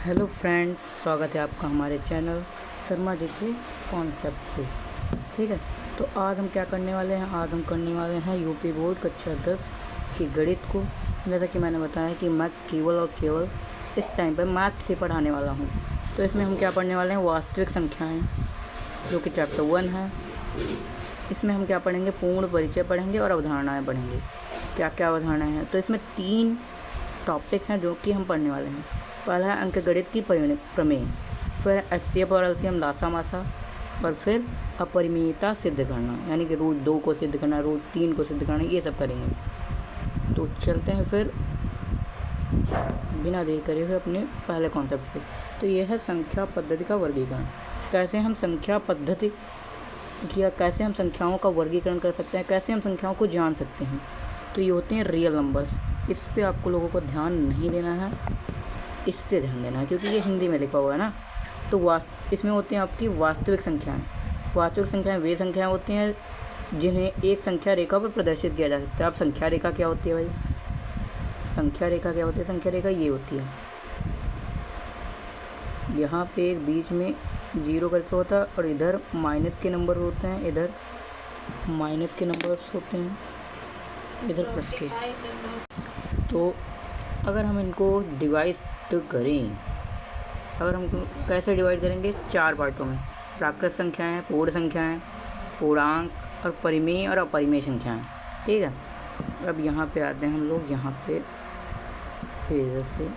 Hello friends, स्वागत है आपका हमारे चैनल शर्मा जी के कॉन्सेप्ट पे। ठीक है, तो आज हम क्या करने वाले हैं? आज हम करने वाले हैं यूपी बोर्ड कक्षा 10 की गणित को। जैसा कि मैंने बताया कि मैं केवल और केवल इस टाइम पर मैथ्स से पढ़ाने वाला हूँ। तो इसमें हम क्या पढ़ने वाले हैं? वास्तविक संख्याएँ, जो कि चैप्टर 1 है। इसमें हम क्या पढ़ेंगे? पूर्ण परिचय पढ़ेंगे और अवधारणाएँ पढ़ेंगे। क्या क्या अवधारणाएँ हैं? तो इसमें 3 टॉपिक हैं जो कि हम पढ़ने वाले हैं। पहला है अंकगणित की प्रमेय, फिर एचसीएफ और एलसीएम लासा मासा, और फिर अपरिमेयता सिद्ध करना, यानी कि रूट 2 को सिद्ध करना, रूट 3 को सिद्ध करना, ये सब करेंगे। तो चलते हैं फिर बिना देर करे हुए अपने पहले कॉन्सेप्ट पे। तो ये है संख्या पद्धति का वर्गीकरण। कैसे हम संख्या पद्धति किया, कैसे हम संख्याओं का वर्गीकरण कर सकते हैं, कैसे हम संख्याओं को जान सकते हैं। तो ये होते हैं रियल नंबर्स। इस पे आपको लोगों को ध्यान नहीं देना है, इस पे ध्यान देना है, क्योंकि ये हिंदी में लिखा हुआ है ना। तो इसमें होती हैं आपकी वास्तविक संख्याएं। वास्तविक संख्याएं वे संख्याएं होती हैं जिन्हें एक संख्या रेखा पर प्रदर्शित किया जा सकता है। अब संख्या रेखा क्या होती है भाई? संख्या रेखा क्या होती है? संख्या रेखा ये होती है, यहाँ पे एक बीच में 0 करके होता है और इधर माइनस के नंबर होते हैं, इधर माइनस के नंबर्स होते हैं, इधर प्लस के। तो अगर हम इनको डिवाइड करें, अगर हम कैसे डिवाइड करेंगे? 4 पार्टों में। प्राकृत संख्याएं, पूर्ण संख्याएं, पूर्णांक और परिमेय और अपरिमेय संख्याएं। ठीक है, अब यहाँ पे आते हैं हम लोग। यहाँ पे जैसे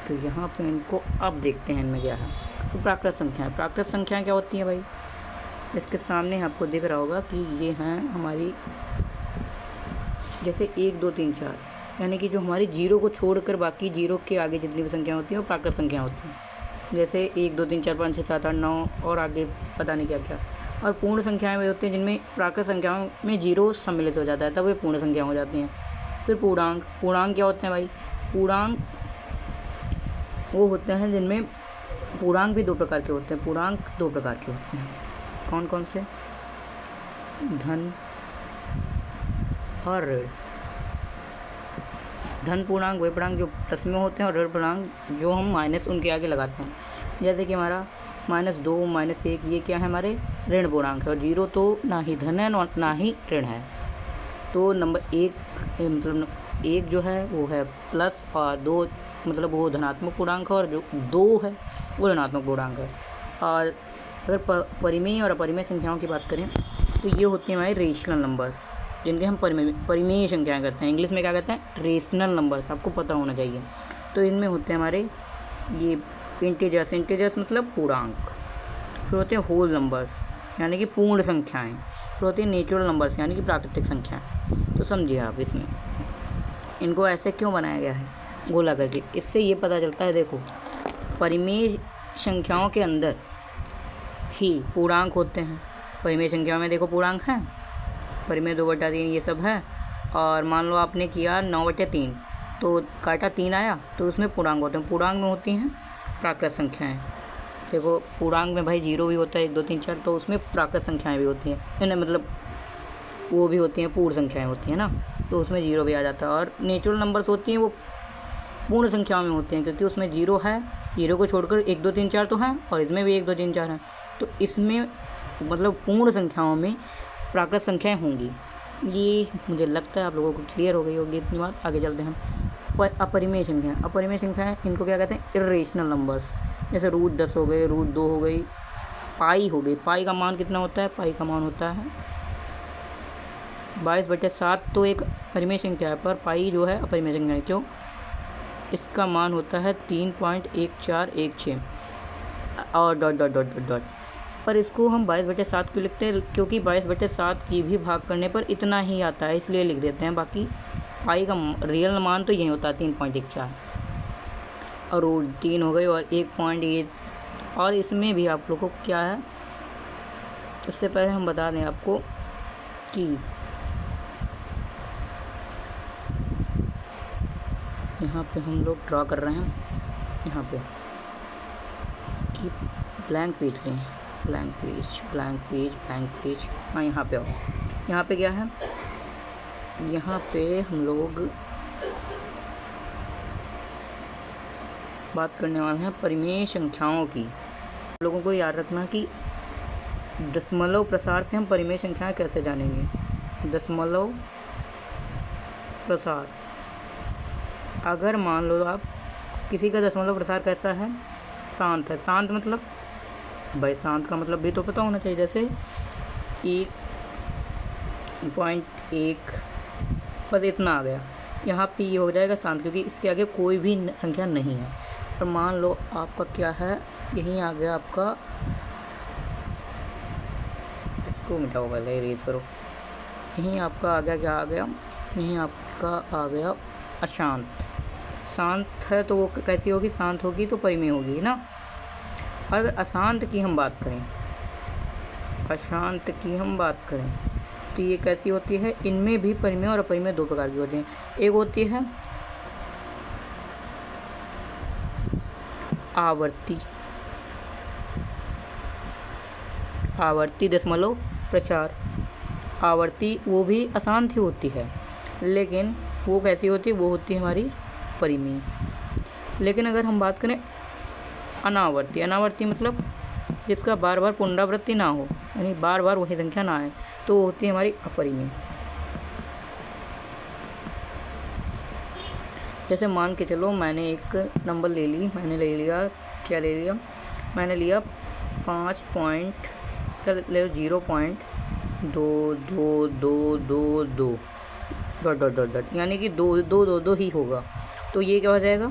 तो यहाँ पे इनको अब देखते हैं इनमें क्या है। तो प्राकृत संख्याएं, प्राकृत संख्याएं क्या होती हैं भाई? इसके सामने आपको दिख रहा होगा कि ये हैं हमारी, जैसे 1 2 3 4, यानी कि जो हमारी 0 को छोड़कर बाकी 0 के आगे जितनी भी संख्या होती हैं वो प्राकृत संख्या होती हैं। जैसे 1 2 3 4 5 6 7 8 9 और आगे पता नहीं क्या क्या। और पूर्ण संख्याएं वे होती हैं जिनमें प्राकृत संख्याओं में 0 सम्मिलित हो जाता है, तब वे पूर्ण संख्या हो जाती हैं। फिर पूर्णांक, पूर्णांक क्या होते हैं भाई? पूर्णांक वो होते हैं जिनमें, पूर्णांक भी 2 प्रकार के होते हैं। पूर्णांक 2 प्रकार के होते हैं। कौन कौन से? धन और ऋण। धन पूर्णांक वे पूर्णांक जो प्लस में होते हैं, और ऋण पूर्णांक जो हम माइनस उनके आगे लगाते हैं। जैसे कि हमारा -2 -1, ये क्या है? हमारे ऋण पूर्णांक है। और 0 तो ना ही धन है ना ही ऋण है। तो नंबर 1 मतलब 1 जो है वो है प्लस, और 2 मतलब वो धनात्मक पूर्णांक है, और जो 2 है वो ऋणात्मक पूर्णांक है। और अगर परिमेय और अपरिमेय संख्याओं की बात करें तो ये होती हैं हमारे रेशनल नंबर्स, जिनके हम परिमेय संख्याएं कहते हैं। इंग्लिश में क्या कहते हैं? Rational numbers. आपको पता होना चाहिए। तो इनमें होते हैं हमारे ये इंटीजर्स, इंटीजर्स मतलब पूर्णांक। फिर होते हैं होल नंबर्स, यानी कि पूर्ण संख्याएँ। फिर होती हैं नेचुरल नंबर्स, यानी कि प्राकृतिक संख्याएँ। तो समझिए आप इसमें इनको ऐसे क्यों बनाया गया है गोला करके। इससे ये पता चलता है, देखो परिमेय संख्याओं के अंदर ही पूर्णांक होते हैं। परिमेय संख्याओं में देखो पूर्णांक हैं, परिमेय 2/3 ये सब है। और मान लो आपने किया 9/3, तो काटा 3 आया, तो उसमें पूर्णांक होते हैं। पूर्णांक में होती हैं प्राकृत संख्याएं। देखो पूर्णांक में भाई 0 भी होता है, 1 2 3 4, तो उसमें प्राकृत संख्याएं भी होती हैं ना, मतलब वो भी होती हैं, पूर्ण संख्याएँ होती हैं ना, तो उसमें 0 भी आ जाता है। और नेचुरल नंबर्स होती हैं वो पूर्ण संख्याओं में होते हैं, क्योंकि उसमें 0 है, 0 को छोड़कर 1 2 3 4 तो हैं, और इसमें भी 1 2 3 4 हैं। तो इसमें मतलब पूर्ण संख्याओं में प्राकृत संख्याएं होंगी। ये मुझे लगता है आप लोगों को क्लियर हो गई होगी इतनी बात। आगे चलते हैं। अपरिमेय संख्याएं, अपरिमेय संख्याएं इनको क्या कहते हैं? Irrational numbers. जैसे रूट 10 हो गए, रूट 2 हो गई, पाई हो गई। पाई का मान कितना होता है? पाई का मान होता है 22/7। तो एक परिमेय संख्या है, पर पाई जो है अपरिमेय संख्या है। क्यों? इसका मान होता है 3.1416 और dot dot dot dot dot. पर इसको हम 22/7 क्यों लिखते हैं? क्योंकि 22/7 की भी भाग करने पर इतना ही आता है, इसलिए लिख देते हैं। बाकी पाई का रियल मान तो यही होता है 3.14, और रूट 3 हो गई, और 1.8। और इसमें भी आप लोगों को क्या है, उससे पहले हम बता दें आपको कि यहाँ पे हम लोग ड्रा कर रहे हैं, यहाँ पे कि ब्लैंक पेज लें, blank page, blank page, blank page. हाँ, यहाँ पे आओ। यहाँ पे क्या है? यहाँ पे हम लोग बात करने वाले हैं परिमेय संख्याओं की। लोगों को याद रखना कि दशमलव प्रसार से हम परिमेय संख्याएं कैसे जानेंगे। दशमलव प्रसार, अगर मान लो आप किसी का दशमलव प्रसार कैसा है, शांत है। शांत मतलब भाई शांत का मतलब भी तो पता होना चाहिए। जैसे 1.1 बस इतना आ गया, यहाँ पे ये हो जाएगा शांत, क्योंकि इसके आगे कोई भी संख्या नहीं है। और मान लो आपका क्या है, यहीं आ गया आपका, इसको मिटाओ पहले, इरेज करो। यहीं आपका आ गया, क्या आ गया, यहीं आपका आ गया अशांत। शांत है तो वो कैसी होगी, शांत होगी तो परिमेय होगी ना। और अगर अशांत की हम बात करें, अशांत की हम बात करें तो ये कैसी होती है, इनमें भी परिमेय और अपरिमेय दो प्रकार की होती हैं। एक होती है आवर्ती, आवर्ती दशमलव प्रचार। आवर्ती वो भी अशांत ही होती है, लेकिन वो कैसी होती है, वो होती है हमारी परिमेय। लेकिन अगर हम बात करें अनावर्ती, अनावर्ती मतलब जिसका बार बार पुनरावृत्ति ना हो, यानी बार बार वही संख्या ना आए, तो वो होती है हमारी अपरिमेय। जैसे मान के चलो मैंने एक नंबर ले ली, मैंने ले लिया, क्या ले लिया, मैंने लिया 5.0.2222 डॉट डॉट डॉट डॉट, यानी कि 2 ही होगा। तो ये क्या हो जाएगा,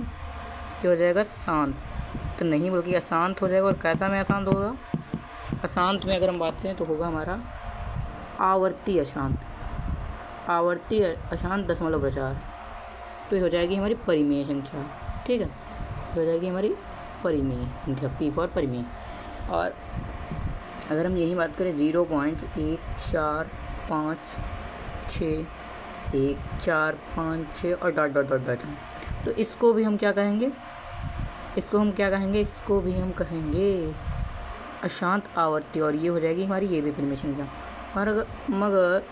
क्या हो जाएगा, शांत तो नहीं बल्कि अशांत हो जाएगा। और कैसा में अशांत होगा, अशांत में अगर हम बात करें तो होगा हमारा आवर्ती अशांत, आवर्ती अशांत दशमलव प्रचार। तो ये हो जाएगी हमारी परिमेय संख्या, ठीक है, ये हो जाएगी हमारी परिमेय संख्या, पी फॉर परिमेय। और अगर हम यही बात करें 0.1456 1456 और डॉट डॉट डॉट डॉट, तो इसको भी हम क्या कहेंगे, इसको हम क्या कहेंगे, इसको भी हम कहेंगे अशांत आवर्ती। और ये हो जाएगी हमारी ये भी परिमेय संख्या। और अगर मगर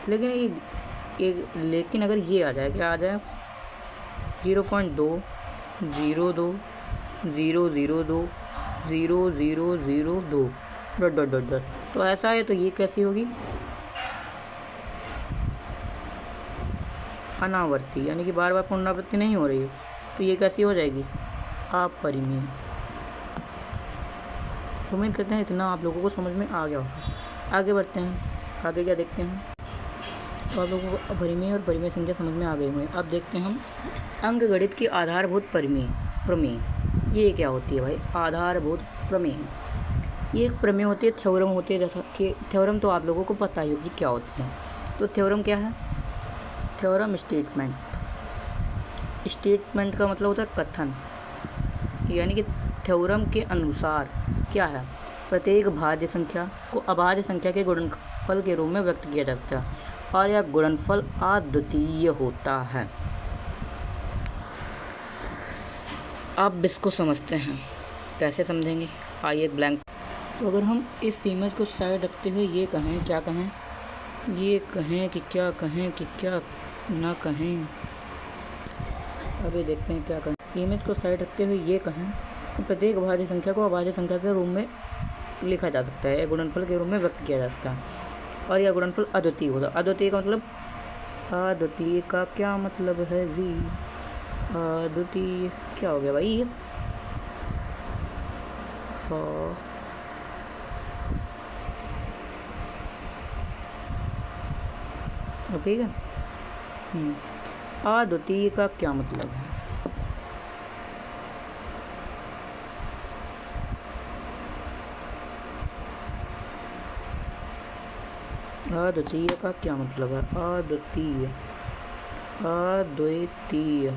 लेकिन अगर ये आ जाए, क्या आ जाए, 0.2 02 002 0002 डॉट डॉट डॉट डॉट, तो ऐसा है। तो ये कैसी होगी, अनावर्ती, यानी कि बार बार पुनरावृत्ति नहीं हो रही है। तो ये कैसी हो जाएगी, अपरिमेय। उम्मीद करते हैं इतना आप लोगों को समझ में आ गया होगा। आगे बढ़ते हैं, आगे क्या देखते हैं। तो आप लोगों को अपरिमेय और परिमेय संख्या समझ में आ गई हुई। अब देखते हैं हम अंकगणित की आधारभूत प्रमेय। ये क्या होती है भाई, आधारभूत प्रमेय। ये एक प्रमेय होती है, थ्योरम होती है। जैसा कि थ्योरम तो आप लोगों को पता ही होगी क्या होती है। तो थ्योरम क्या है, थ्योरम स्टेटमेंट। स्टेटमेंट का मतलब होता है कथन, यानी कि थ्योरम के अनुसार क्या है, प्रत्येक भाज्य संख्या को अभाज्य संख्या के गुणनफल के रूप में व्यक्त किया जाता है और यह गुणनफल अद्वितीय होता है। अब इसको समझते हैं, कैसे समझेंगे, आइए एक ब्लैंक। तो अगर हम इस इमेज को साइड रखते हुए ये कहें, क्या कहें, ये कहें कि क्या कहें कि क्या ना कहें, अभी देखते हैं क्या कहें। इमेज को साइड रखते हुए ये कहें, प्रत्येक भाज्य संख्या को अभाज्य संख्या के रूप में लिखा जा सकता है, गुणनफल के रूप में व्यक्त किया जा सकता है और यह गुणनफल अद्वितीय होता है। अद्वितीय का मतलब, अद्वितीय का क्या मतलब है जी, अद्वितीय क्या हो गया भाई, ठीक है। अद्वितीय का क्या मतलब है, अद्वितीय का क्या मतलब है, अद्वितीय, अद्वितीय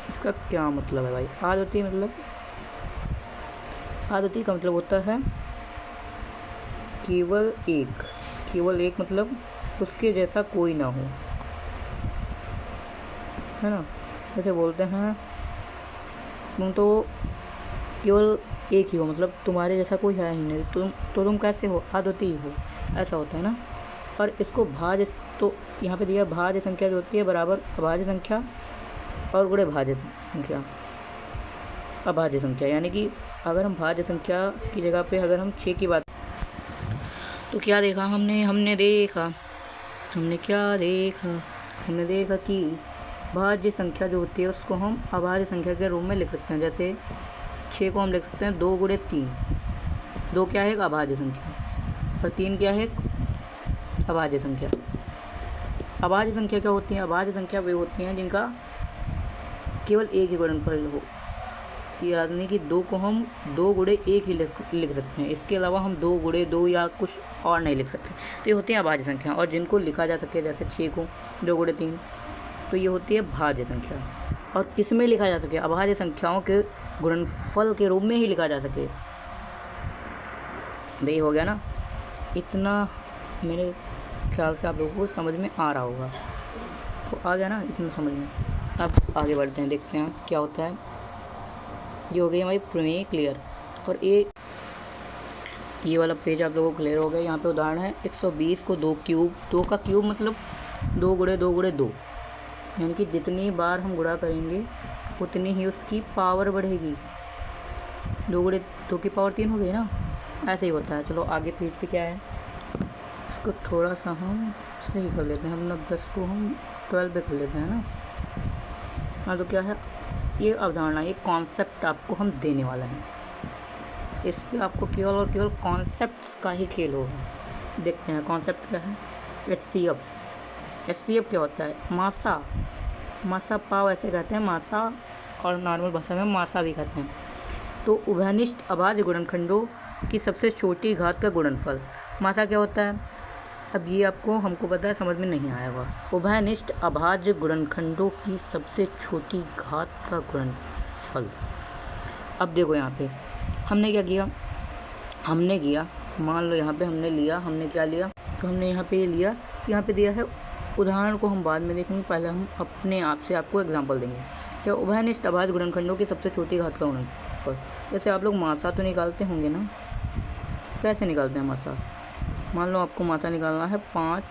इसका क्या मतलब है भाई। अद्वितीय मतलब, अद्वितीय का मतलब होता है केवल एक, केवल एक मतलब उसके जैसा कोई ना हो, है ना। जैसे बोलते हैं तुम तो केवल एक ही हो, मतलब तुम्हारे जैसा कोई है ही नहीं, तुम कैसे हो, अद्वितीय हो, ऐसा होता है ना। और इसको भाज्य, तो यहाँ पे दिया भाज्य संख्या जो होती है बराबर अभाज्य संख्या और गुणे भाज्य संख्या, अभाज्य संख्या। यानी कि अगर हम भाज्य संख्या की जगह पे अगर हम 6 की बात, तो क्या देखा हमने देखा कि भाज्य संख्या जो होती है उसको हम अभाज्य संख्या के रूप में लिख सकते हैं। जैसे 6 को हम लिख सकते हैं 2 गुणे 3, 2 क्या है एक अभाज्य संख्या और 3 क्या है एक अभाज्य संख्या। अभाज्य संख्या क्या होती है? अभाज्य संख्या वे होती हैं जिनका केवल एक ही गुणनफल हो, यानी कि 2 को हम 2 गुणे 1 ही लिख सकते हैं, इसके अलावा हम 2 गुणे 2 या कुछ और नहीं लिख सकते। तो ये होती है अभाज्य संख्या, और जिनको लिखा जा सके जैसे 6 को 2 गुणे 3, तो ये होती है भाज्य संख्या। और किसमें लिखा जा सके? अभाज्य संख्याओं के गुणनफल के रूप में ही लिखा जा सके। भाई हो गया ना, इतना मेरे ख्याल से आप लोगों को समझ में आ रहा होगा। तो आ गया ना इतना समझ में। अब आगे बढ़ते हैं, देखते हैं क्या होता है। ये हो गई हमारी प्रमेय क्लियर। और ये वाला पेज आप लोगों को क्लियर हो गया। यहाँ पे उदाहरण है 120 को 2 क्यूब, 2 का क्यूब मतलब 2 गुणे 2 गुणे 2, यानी कि जितनी बार हम गुणा करेंगे उतनी ही उसकी पावर बढ़ेगी। 2 गुणे 2 की पावर 3 हो गई ना, ऐसे ही होता है। चलो आगे पेज पे क्या है, इसको थोड़ा सा हम सही कर लेते हैं, अपना 10 को हम 12 पे कर लेते हैं ना। हाँ, तो क्या है ये अवधारणा, ये कॉन्सेप्ट आपको हम देने वाला है। इस पर आपको केवल और केवल कॉन्सेप्ट्स का ही खेल होगा। देखते हैं कॉन्सेप्ट क्या है। HCF क्या होता है? मासा पाव ऐसे कहते हैं, मासा, और नॉर्मल भाषा में मासा भी कहते हैं। तो उभयनिष्ठ अभाज्य गुणनखंडों की सबसे छोटी घात का गुणनफल, मासा क्या होता है? अब ये आपको हमको पता है, समझ में नहीं आया होगा। उभयनिष्ठ अभाज्य गुणनखंडों की सबसे छोटी घात का गुणनफल। अब देखो यहाँ पे हमने क्या किया, मान लो यहाँ पे हमने क्या लिया, तो हमने यहाँ पे ये लिया, यहाँ पे दिया है। उदाहरण को हम बाद में देखेंगे, पहले हम अपने आप से आपको एग्जांपल देंगे। क्या उभयनिष्ठ अभाज्य गुणनखंडों की सबसे छोटी घात का गुणनफल। जैसे आप लोग मासा तो निकालते होंगे ना, कैसे निकालते हैं मासा? मान लो आपको मासा निकालना है 5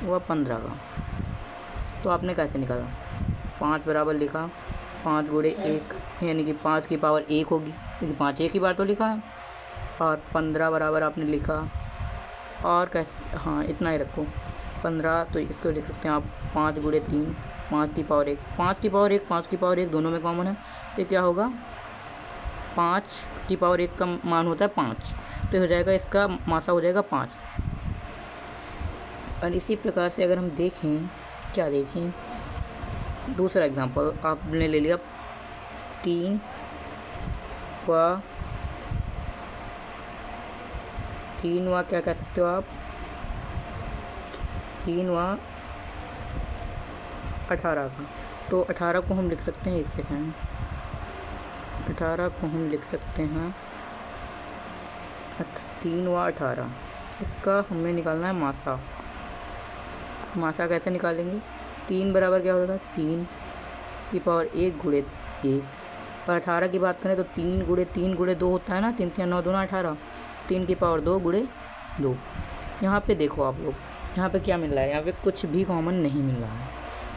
व 15 का, तो आपने कैसे निकाला? 5 बराबर लिखा 5 गुणे 1, यानी कि 5 की पावर 1 होगी, क्योंकि 5 एक ही बार तो लिखा है। और 15 बराबर आपने लिखा, और कैसे, हाँ इतना ही रखो 15, तो इसको लिख सकते हैं आप 5 गुणे 3, 5 की पावर 1, 5 की पावर 1, 5 की पावर 1 दोनों में कॉमन है, तो क्या होगा 5 की पावर 1 का मान होता है 5, तो हो जाएगा इसका मासा हो जाएगा 5। और इसी प्रकार से अगर हम देखें, क्या देखें, दूसरा एग्जांपल आपने ले लिया 3 व क्या कह सकते हो आप, 3 व 18 का। तो 18 को हम लिख सकते हैं, 1 सेकेंड, 18 को हम लिख सकते हैं 3 व 18, इसका हमें निकालना है मासा कैसे निकालेंगे? 3 बराबर क्या होगा, 3 की पावर 1 गुणे 1, और 18 की बात करें तो 3 गुणे 2 होता है ना, 3 3 9 2 18, 3 की पावर 2 गुणे 2। यहाँ पे देखो आप लोग, यहाँ पे क्या मिल रहा है, यहाँ पे कुछ भी कॉमन नहीं मिल रहा है,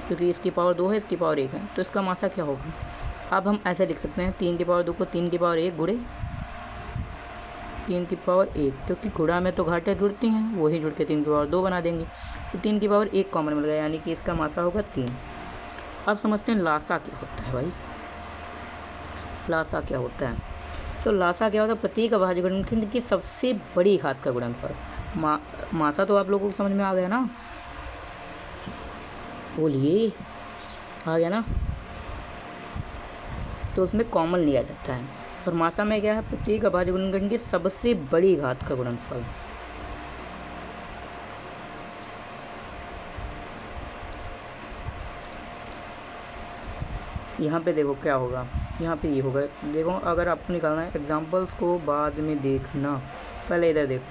क्योंकि इसकी पावर 2 है, इसकी पावर 1 है, तो इसका मासा क्या होगा? अब हम ऐसे लिख सकते हैं 3 की पावर 2 को 3 की पावर 1 गुणे 3 की पावर 1, क्योंकि गुणा में तो घाटें जुड़ती हैं, वही जुड़ के 3 की पावर 2 बना देंगे, तो 3 की पावर 1 कॉमन मिल गया, यानी कि इसका मासा होगा 3। अब समझते हैं लासा क्या होता है भाई। लासा क्या होता है? तो लासा क्या होता है? प्रत्येक अभाज्य गुणनखंड की सबसे बड़ी घात का गुणनफल। मासा तो आप लोगों को समझ में आ गया ना, बोलिए, आ गया ना? तो उसमें कॉमन लिया जाता है, और मासा में क्या है? प्रत्येक अभाज्य गुणनखंड की सबसे बड़ी घात का गुणनफल। यहाँ पे देखो क्या होगा, यहाँ पे ये होगा, देखो अगर आपको निकालना है, एग्जांपल्स को बाद में देखना, पहले इधर देखो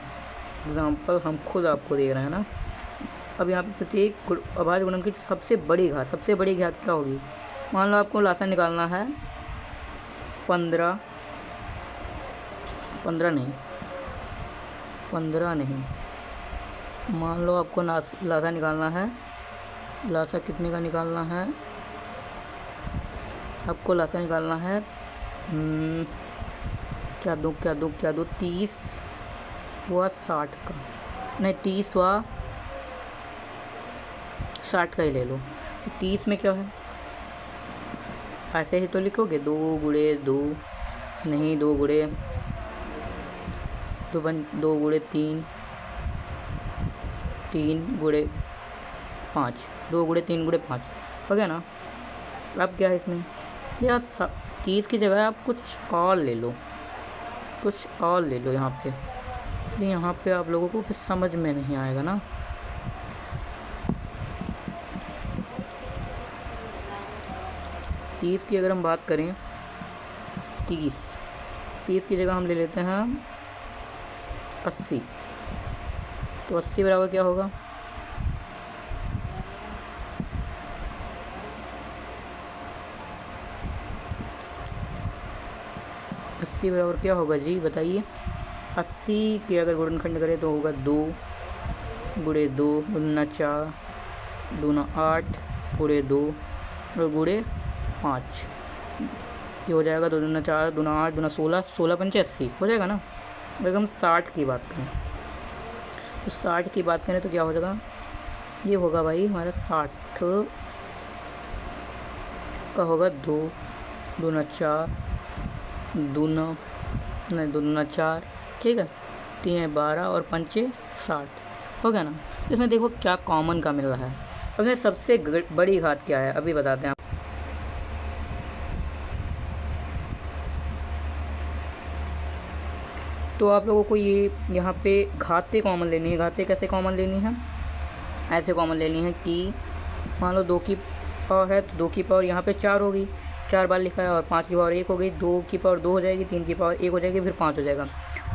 एग्जांपल हम खुद आपको दे रहे हैं ना। अब यहाँ पे प्रत्येक अभाज्य गुणनखंड की सबसे बड़ी घात क्या होगी? मान लो आपको लासा निकालना है 15 नहीं मान लो आपको लासा निकालना है। लासा कितने का निकालना है? आपको लासा निकालना है क्या दूँ 30 व 60 का, नहीं 30 व 60 का ही ले लो। 30 में क्या है, ऐसे ही तो लिखोगे 2 गुणे 2, नहीं 2 गुणे 3, 3 गुणे 5, 2 गुणे 3 गुणे 5 हो गया ना। अब क्या है इसमें यार, 30 की जगह आप कुछ और ले लो, यहाँ पे। यहाँ पे आप लोगों को फिर समझ में नहीं आएगा ना। तीस की अगर हम बात करें, 30 की जगह हम ले लेते हैं 80। तो 80 बराबर क्या होगा? 80 बराबर क्या होगा जी, बताइए। 80 के अगर गुणनखंड करें तो होगा 2 गुणे 2 गुना 4 दूना 8 गुणे 2 और गुणे 5, ये हो जाएगा 2 दूना 4 दूना 8 दूना 16, 16 पंचे 80 हो जाएगा ना। अगर हम 60 की बात करें तो 60 की बात करें तो क्या हो जाएगा, ये होगा भाई हमारा 60 का होगा 2 दूना 4 दूना 4, ठीक है, 3 12 और 5 60 हो गया ना। इसमें देखो क्या कॉमन का मिल रहा है। अब इसमें सबसे बड़ी घात क्या है अभी बताते हैं। तो आप लोगों को ये यहाँ पे घातें कॉमन लेनी है। घातें कैसे कॉमन लेनी है? ऐसे कॉमन लेनी है कि मान लो 2 की पावर है तो 2 की पावर यहाँ पे 4 होगी, 4 बार लिखा है, और 5 की पावर 1 हो गई, 2 की पावर 2 हो जाएगी, 3 की पावर 1 हो जाएगी, फिर 5 हो जाएगा।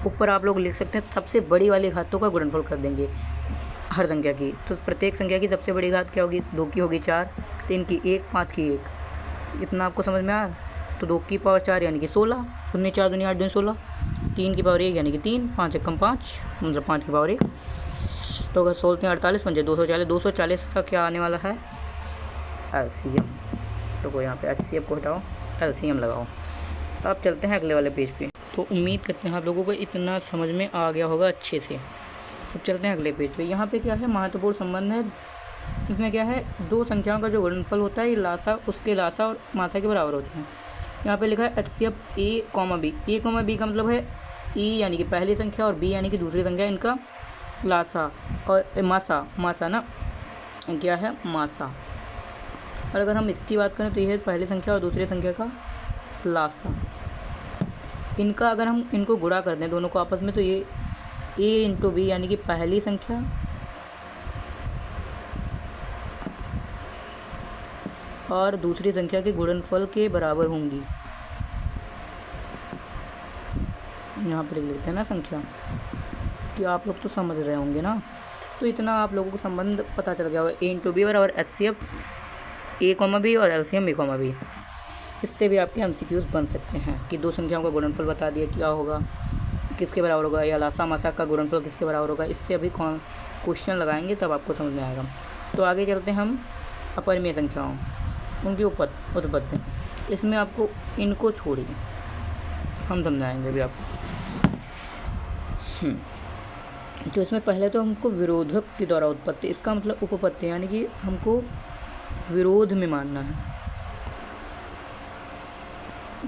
ऊपर आप लोग लिख सकते हैं सबसे बड़ी वाली घातों का गुणनफल कर देंगे हर संख्या की। तो प्रत्येक संख्या की सबसे बड़ी घात क्या होगी? 2 की होगी 4, 3 की 1, 5 की 1। इतना आपको समझ में आया? तो 2 की पावर 4 यानी कि 16, 0 4 दूनी 8 दूनी 16, 3 की पावर 1 यानी कि 3, 5 एकम 5 मतलब 5 की पावर 1। तो अगर 16 3 48 पंजे 240, 240 का क्या आने वाला है? LCM। तो यहाँ पे HCF को हटाओ, LCM लगाओ। अब चलते हैं अगले वाले पेज पे। तो उम्मीद करते हैं आप लोगों को इतना समझ में आ गया होगा अच्छे से। अब चलते हैं अगले पेज पे। यहाँ पे क्या है, महत्वपूर्ण संबंध है। इसमें क्या है, दो संख्याओं का जो गुणनफल होता है ये लासा उसके लासा और मासा के बराबर होते हैं। यहाँ पे लिखा है HCF A, B। A, B का मतलब है E यानी कि पहली संख्या और B यानी कि दूसरी संख्या, इनका लासा और मासा ना क्या है, मासा। और अगर हम इसकी बात करें तो यह है पहली संख्या और दूसरी संख्या का लासा। इनका अगर हम इनको गुणा कर दें दोनों को आपस में तो ये A × B यानी कि पहली संख्या और दूसरी संख्या के गुणनफल के बराबर होंगी। यहाँ पर लिख लेते हैं ना संख्या, कि आप लोग तो समझ रहे होंगे ना। तो इतना आप लोगों को संबंध पता चल गया होगा। A × B बराबर HCF A, B और LCM A, B। इससे भी आपके MCQs बन सकते हैं कि दो संख्याओं का गुणनफल बता दिया क्या होगा, किसके बराबर होगा, या लासा मासा का गुणनफल किसके बराबर होगा। इससे अभी क्वेश्चन लगाएंगे तब आपको समझ में आएगा। तो आगे चलते हैं हम अपरिमेय संख्याओं, उनकी उत्पत्ति। इसमें आपको इनको छोड़िए, हम समझाएंगे अभी आपको। तो इसमें पहले तो हमको विरोधक के द्वारा उत्पत्ति, इसका मतलब उपपत्ति, यानी कि हमको विरोध में मानना है।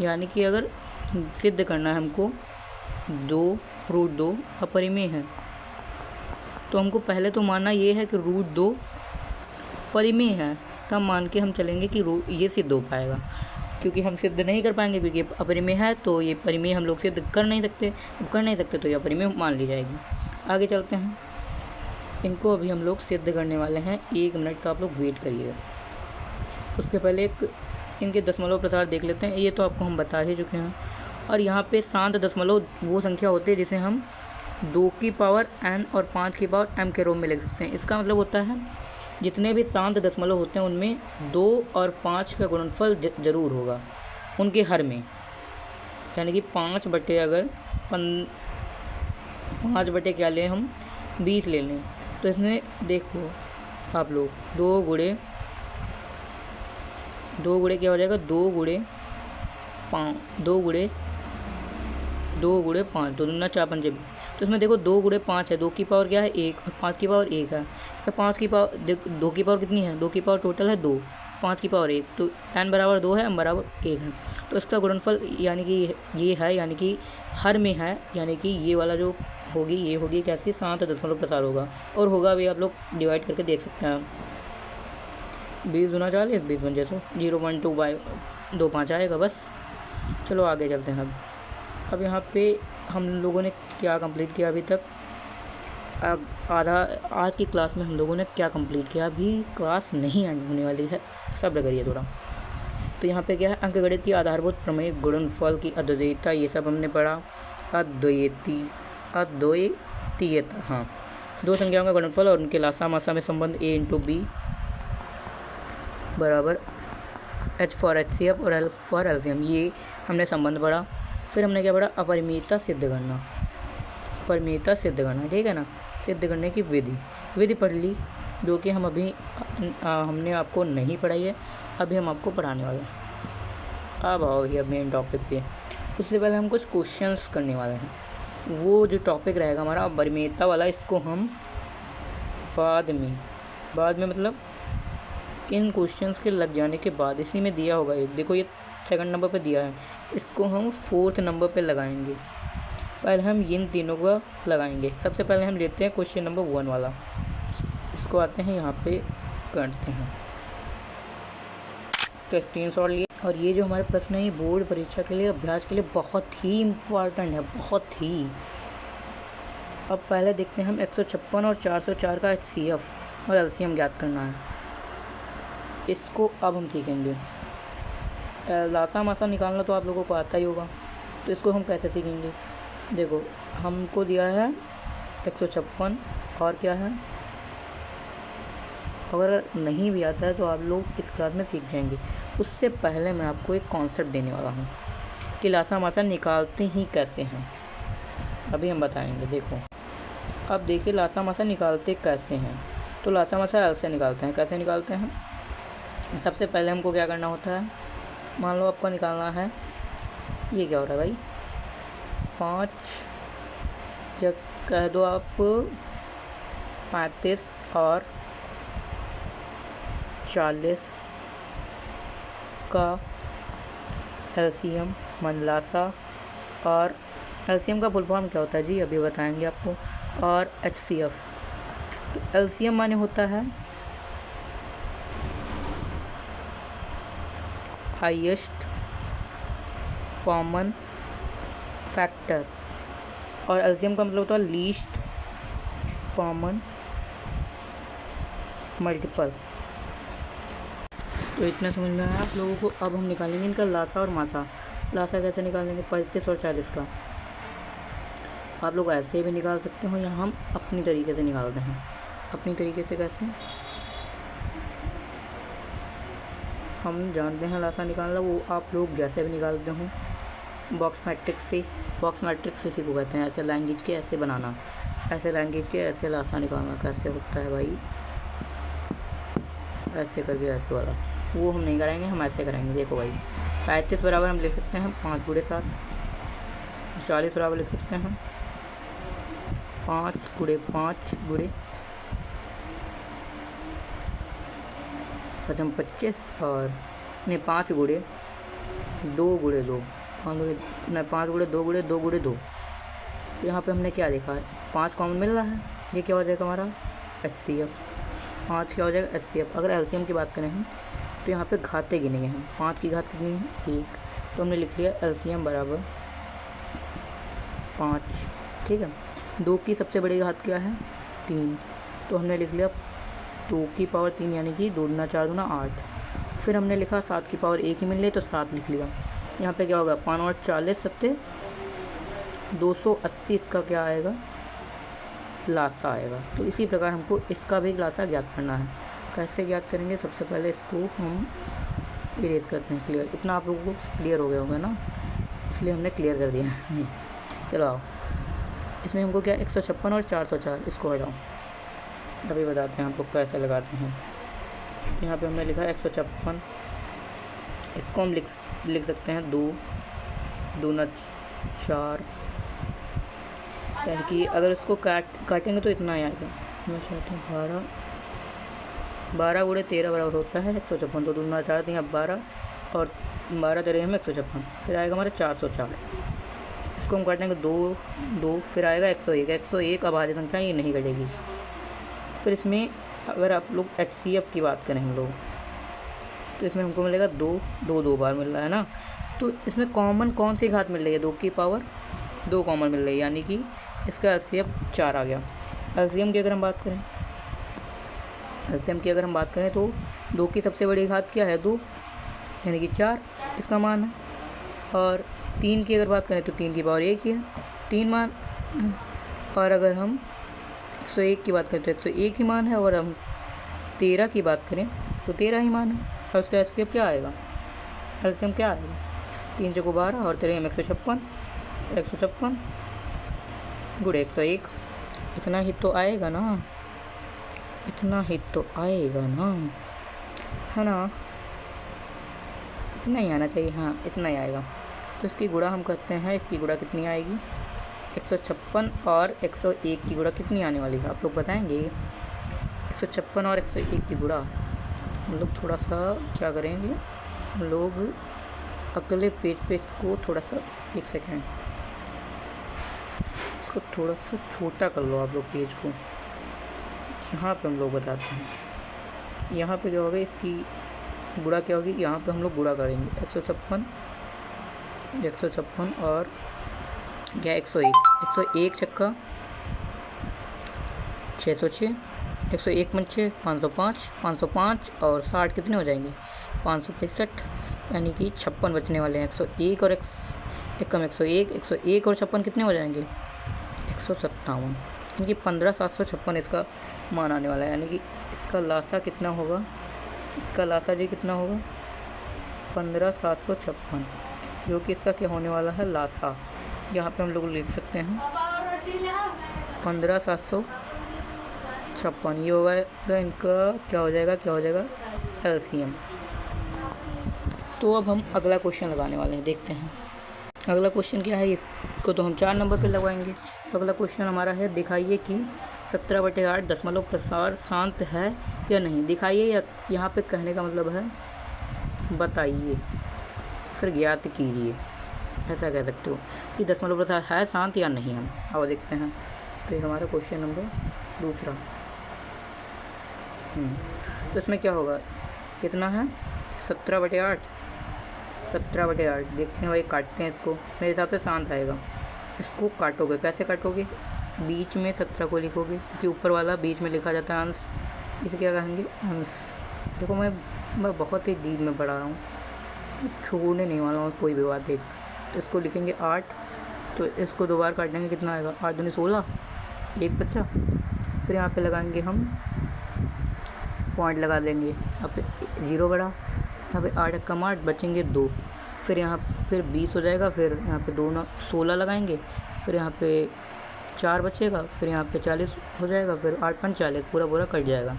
यानी कि अगर सिद्ध करना है हमको 2√2 अपरिमेय है, तो हमको पहले तो मानना ये है कि √2 परिमेय है, तब मान के हम चलेंगे कि ये सिद्ध हो पाएगा। क्योंकि हम सिद्ध नहीं कर पाएंगे क्योंकि ये अपरिमेय है, तो ये परिमेय हम लोग सिद्ध कर नहीं सकते, तो ये अपरिमेय मान ली जाएगी। आगे चलते हैं, इनको अभी हम लोग सिद्ध करने वाले हैं। 1 मिनट का आप लोग वेट करिएगा। उसके पहले एक इनके दशमलव प्रसार देख लेते हैं। ये तो आपको हम बता ही चुके हैं। और यहाँ पे शांत दशमलव वो संख्या होती है जिसे हम 2 की पावर n और 5 की पावर m के रूप में लिख सकते हैं। इसका मतलब होता है जितने भी शांत दशमलव होते हैं उनमें 2 और 5 का गुणनफल जरूर होगा उनके हर में। यानी कि 5 बटे क्या लें हम 20 ले लें, तो इसमें देखो आप लोग, 2 गुणे क्या हो जाएगा, 2 गुणे 5, 2 दूना 4 पंजे 20। तो इसमें देखो 2 गुणे 5 है, 2 की पावर क्या है 1 और 5 की पावर 1 है। तो 5 की पावर 2 की पावर कितनी है, 2 की पावर टोटल है 2, 5 की पावर 1, तो n बराबर 2 है, m बराबर 1 है। तो इसका गुणनफल यानी कि ये है, यानी कि हर में है, यानी कि ये वाला जो होगी ये होगी कैसी 7.4 होगा, और होगा अभी आप लोग डिवाइड करके देख सकते हैं। 20 दूना 40, 20 पंजे 100, 0.25 आएगा बस। चलो आगे चलते हैं। अब यहाँ पे हम लोगों ने क्या कंप्लीट किया अभी तक, आज की क्लास में हम लोगों ने क्या कंप्लीट किया, अभी क्लास नहीं होने वाली है, सब्र करिए थोड़ा। तो यहाँ पे क्या है, अंकगणित की आधारभूत प्रमेय, गुणनफल की अद्वितीयता, ये सब हमने पढ़ा। अद्वितीयता, हाँ, 2 संख्याओं का गुणनफल और उनके लासा मासा में संबंध a × b बराबर h फॉर HCF और L फॉर LCM, ये हमने संबंध पढ़ा। फिर हमने क्या पढ़ा, अपरिमेयता सिद्ध करना, ठीक है ना, सिद्ध करने की विधि पढ़ ली, जो कि हम अभी हमने आपको नहीं पढ़ाई है, अभी हम आपको पढ़ाने वाले हैं। अब आओ ये मेन टॉपिक पे। उससे पहले हम कुछ क्वेश्चंस करने वाले हैं। वो जो टॉपिक रहेगा हमारा अपरिमेयता वाला, इसको हम बाद में मतलब इन क्वेश्चंस के लग जाने के बाद, इसी में दिया होगा एक, देखो ये 2nd नंबर पे दिया है, इसको हम 4th नंबर पे लगाएंगे। पहले हम इन तीनों को लगाएंगे। सबसे पहले हम लेते हैं क्वेश्चन नंबर 1 वाला, इसको आते हैं यहाँ पे करते हैं, इसका स्क्रीनशॉट लिए। और ये जो हमारे प्रश्न है, ये बोर्ड परीक्षा के लिए, अभ्यास के लिए बहुत ही इम्पॉर्टेंट है, बहुत ही। अब पहले देखते हैं हम 156 और 404 का HCF और LCM ज्ञात करना है, इसको अब हम सीखेंगे। लासा मासा निकालना तो आप लोगों को आता ही होगा, तो इसको हम कैसे सीखेंगे। देखो हमको दिया है 156 और क्या है, अगर नहीं भी आता है तो आप लोग इस क्लास में सीख जाएंगे। उससे पहले मैं आपको एक कॉन्सेप्ट देने वाला हूँ कि लासा मासा निकालते ही कैसे हैं, अभी हम बताएंगे। देखो अब देखिए लासा मासा निकालते कैसे हैं। तो लासा मासा एल से निकालते हैं, कैसे निकालते हैं। सबसे पहले हमको क्या करना होता है, मान लो आपको निकालना है, ये क्या हो रहा है भाई, 5 या कह दो आप 35 और 40 का LCM मन लासा, और LCM का फुल फॉर्म क्या होता है जी, अभी बताएंगे आपको, और HCF। तो LCM माने होता है हाईएस्ट कॉमन फैक्टर, और LCM का मतलब होता है लीस्ट कॉमन मल्टीपल। तो इतना समझ में आया आप लोगों को। अब हम निकालेंगे इनका लासा और मासा। लासा कैसे निकालेंगे, 35 और 40 का। आप लोग ऐसे भी निकाल सकते हो या हम अपनी तरीके से निकालते हैं। अपनी तरीके से कैसे, हम जानते हैं लासा निकालना, वो आप लोग जैसे भी निकालते हो, बॉक्स मैट्रिक्स से सीखो कहते हैं। ऐसे लैंग्वेज के ऐसे बनाना, ऐसे लैंग्वेज के ऐसे लासा निकालना कैसे होता है भाई, ऐसे करके ऐसे वाला, वो हम नहीं करेंगे, हम ऐसे करेंगे। देखो भाई 35 बराबर हम लिख सकते हैं 5 गुणे 7, 40 बराबर लिख सकते हैं 5 गुणे 5 गुणे 25, और नहीं 5 गुणे 2 गुणे 2, 5 गुणे 2 गुणे 2 गुणे 2। तो यहाँ पे हमने क्या देखा है, 5 कॉमन मिल रहा है, ये क्या हो जाएगा हमारा HCF। 5 क्या हो जाएगा HCF। अगर LCM की बात करें हम, तो यहाँ पे घाते गिनेंगे हम, 5 की घात कितनी है 1, तो हमने लिख लिया LCM बराबर 5, ठीक है। 2 की सबसे बड़ी घात क्या है 3, तो हमने लिख लिया 2 की पावर 3, यानी कि 2 दूना 4 दूना 8। फिर हमने लिखा 7 की पावर 1 ही मिल रही, तो 7 लिख लिया। यहाँ पे क्या होगा 5 और 40 सत्ते 280, इसका क्या आएगा लासा आएगा। तो इसी प्रकार हमको इसका भी लासा ज्ञात करना है। कैसे ज्ञात करेंगे, सबसे पहले इसको हम इरेज करते हैं। क्लियर, इतना आप लोगों को क्लियर हो गया होगा ना, इसलिए हमने क्लियर कर दिया। चलो आओ, इसमें हमको क्या 156 और 404, इसको हटाओ, अभी बताते हैं आपको कैसे लगाते हैं। यहाँ पे हमने लिखा 156, इसको हम लिख सकते हैं 2 दूना 4, यानी कि अगर इसको काटेंगे तो इतना ही आएगा। मैं चाहती हूँ 12 गुणे 13 बराबर होता है 156, तो दूना 4 यहाँ 12 और 12 13 में 156, फिर आएगा हमारा 404। इसको हम काटेंगे 2, फिर आएगा 101 अभाज्य संख्या ये नहीं कटेगी। फिर इसमें अगर आप लोग HCF की बात करें हम लोग, तो इसमें हमको मिलेगा 2 बार मिल रहा है ना। तो इसमें कॉमन कौन सी घात मिल रही है, 2 की पावर 2 कॉमन मिल रही है, यानी कि इसका LCM 4 आ गया। LCM की अगर हम बात करें तो 2 की सबसे बड़ी घात क्या है, 2, यानी कि 4 इसका मान है। और 3 की अगर बात करें तो 3 की पावर 1 ही है, 3 मान है। और अगर हम 101 की बात करें तो 101 ही मान है, और हम 13 की बात करें तो 13 ही मान है। और उसका LCM क्या आएगा, 3 चौको 12 और 13 में 156 गुणे 101, इतना ही तो आएगा ना, है ना। इतना ही आना चाहिए, हाँ इतना ही आएगा। तो इसकी गुणा हम करते हैं, इसकी गुणा कितनी आएगी, 156 और 101 की गुणा कितनी आने वाली है आप लोग बताएंगे। 156 और 101 की गुणा हम लोग थोड़ा सा क्या करेंगे, हम लोग अगले पेज पे इसको थोड़ा सा 1 सेकेंड इसको थोड़ा सा छोटा कर लो आप लोग पेज को। यहाँ पे हम लोग बताते हैं, यहाँ पे क्या होगा, इसकी गुणा क्या होगी, यहाँ पे हम लोग गुणा करेंगे 156 और क्या 101 छक्का 606, 101 पंचे 505 और 60 कितने हो जाएंगे 565, यानी कि 56 बचने वाले हैं। 101 और 101 और 56 कितने हो जाएंगे 157, यानी कि 15756 इसका मान आने वाला है। यानी कि इसका लासा कितना होगा, इसका लासा जी कितना होगा 15756, जो कि इसका क्या होने वाला है लासा। यहाँ पे हम लोग लिख सकते हैं 15756, ये होगा इनका क्या हो जाएगा LCM। तो अब हम अगला क्वेश्चन लगाने वाले हैं, देखते हैं अगला क्वेश्चन क्या है। इसको तो हम 4 नंबर पे लगवाएंगे। तो अगला क्वेश्चन हमारा है, दिखाइए कि 17/8 दशमलव प्रसार शांत है या नहीं। दिखाइए या यहाँ पे कहने का मतलब है बताइए, फिर ज्ञात कीजिए, ऐसा कह सकते हो कि दशमलव प्रसार है शांत या नहीं। हम अब देखते हैं। तो ये हमारा क्वेश्चन नंबर 2। तो इसमें क्या होगा, कितना है 17/8 देखते हैं भाई, काटते हैं इसको। मेरे हिसाब से शांत आएगा। इसको काटोगे, कैसे काटोगे, बीच में 17 को लिखोगे, क्योंकि ऊपर वाला बीच में लिखा जाता है अंश, इसे क्या कहेंगे अंश। देखो मैं बहुत ही डीप में पढ़ा रहा हूँ, छोड़ने नहीं वाला हूँ कोई भी बात। देख तो इसको लिखेंगे 8, तो इसको 2 बार काट देंगे, कितना आएगा 8 दूनी 16, 1 बचा। फिर यहाँ पे लगाएंगे हम पॉइंट लगा देंगे, यहाँ पे 0 बढ़ा, यहाँ पे 8 कम 8 बचेंगे 2, फिर यहाँ फिर 20 हो जाएगा, फिर यहाँ पे 2 9 16 लगाएंगे, फिर यहाँ पे 4 बचेगा, फिर यहाँ पे 40 हो जाएगा, फिर 8 5 40 पूरा कट जाएगा।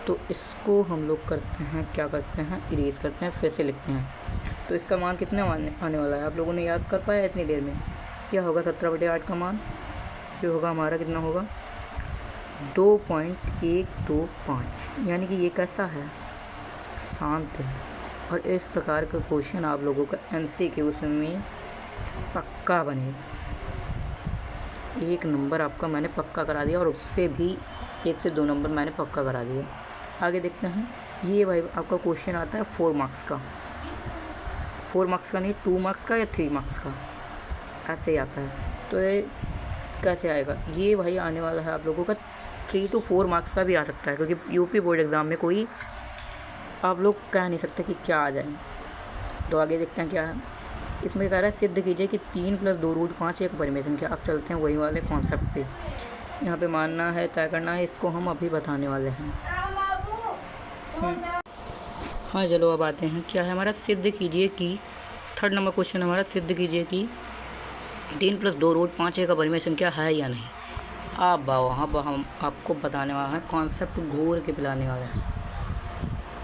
तो इसको हम लोग करते हैं, क्या करते हैं, इरेज करते हैं, फिर से लिखते हैं। तो इसका मान कितना आने वाला है, आप लोगों ने याद कर पाया इतनी देर में। क्या होगा 17/8 का मान, जो होगा हमारा कितना होगा 2.125, यानी कि ये कैसा है शांत है। और इस प्रकार का क्वेश्चन आप लोगों का MCQ में पक्का बनेगा। 1 नंबर आपका मैंने पक्का करा दिया, और उससे भी 1 से 2 नंबर मैंने पक्का करा दिया। आगे देखते हैं। ये भाई आपका क्वेश्चन आता है 4 मार्क्स का, 4 मार्क्स का नहीं, 2 मार्क्स का या 3 मार्क्स का, ऐसे ही आता है। तो ये कैसे आएगा, ये भाई आने वाला है आप लोगों का 3 to 4 मार्क्स का भी आ सकता है, क्योंकि यूपी बोर्ड एग्ज़ाम में कोई आप लोग कह नहीं सकते कि क्या आ जाए। तो आगे देखते हैं क्या है। इसमें कह रहा है सिद्ध कीजिए कि 3 + 2 रूट 5 एक परिमेय संख्या। अब चलते हैं वही वाले कॉन्सेप्ट पे। यहाँ पे मानना है, तय करना है, इसको हम अभी बताने वाले हैं। हाँ चलो अब आते हैं। क्या है हमारा, सिद्ध कीजिए कि 3rd नंबर क्वेश्चन हमारा, सिद्ध कीजिए कि 3 + 2 रूट 5 एक परिमेय संख्या है या नहीं। अब हम आपको बताने वाला है कॉन्सेप्ट घूर के पिलाने वाला है,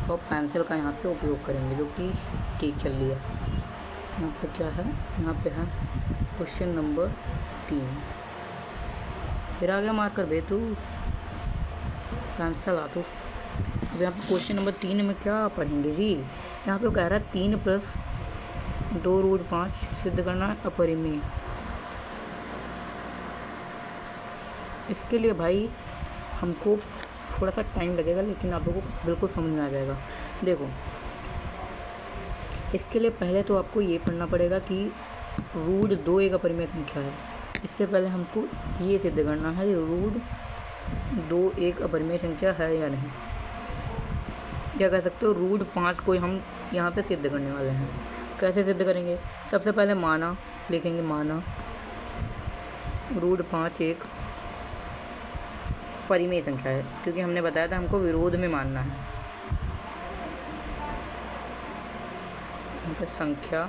तो पेंसिल का यहाँ पे उपयोग करेंगे जो कि ठीक चल रही है। यहाँ पे क्या है, यहाँ पे है क्वेश्चन नंबर 3। फिर आ गया मार्कर बेतू, पेंसिल आ तो। अब यहाँ पे क्वेश्चन नंबर 3 में क्या पढ़ेंगे जी, यहाँ पे कह रहा है 3 + 2√5 सिद्ध करना है अपरिमेय। इसके लिए भाई हमको थोड़ा सा टाइम लगेगा, लेकिन आप लोगों को बिल्कुल समझ में आ जाएगा। देखो, इसके लिए पहले तो आपको ये पढ़ना पड़ेगा कि √2 एक अपरिमेय संख्या है। इससे पहले हमको ये सिद्ध करना है √2 एक अपरिमेय संख्या है या नहीं। क्या कह सकते हो, √5 को हम यहाँ पे सिद्ध करने वाले हैं। कैसे सिद्ध करेंगे, सबसे पहले माना लिखेंगे, माना √5 एक परिमेय संख्या है, क्योंकि हमने बताया था हमको विरोध में मानना है। संख्या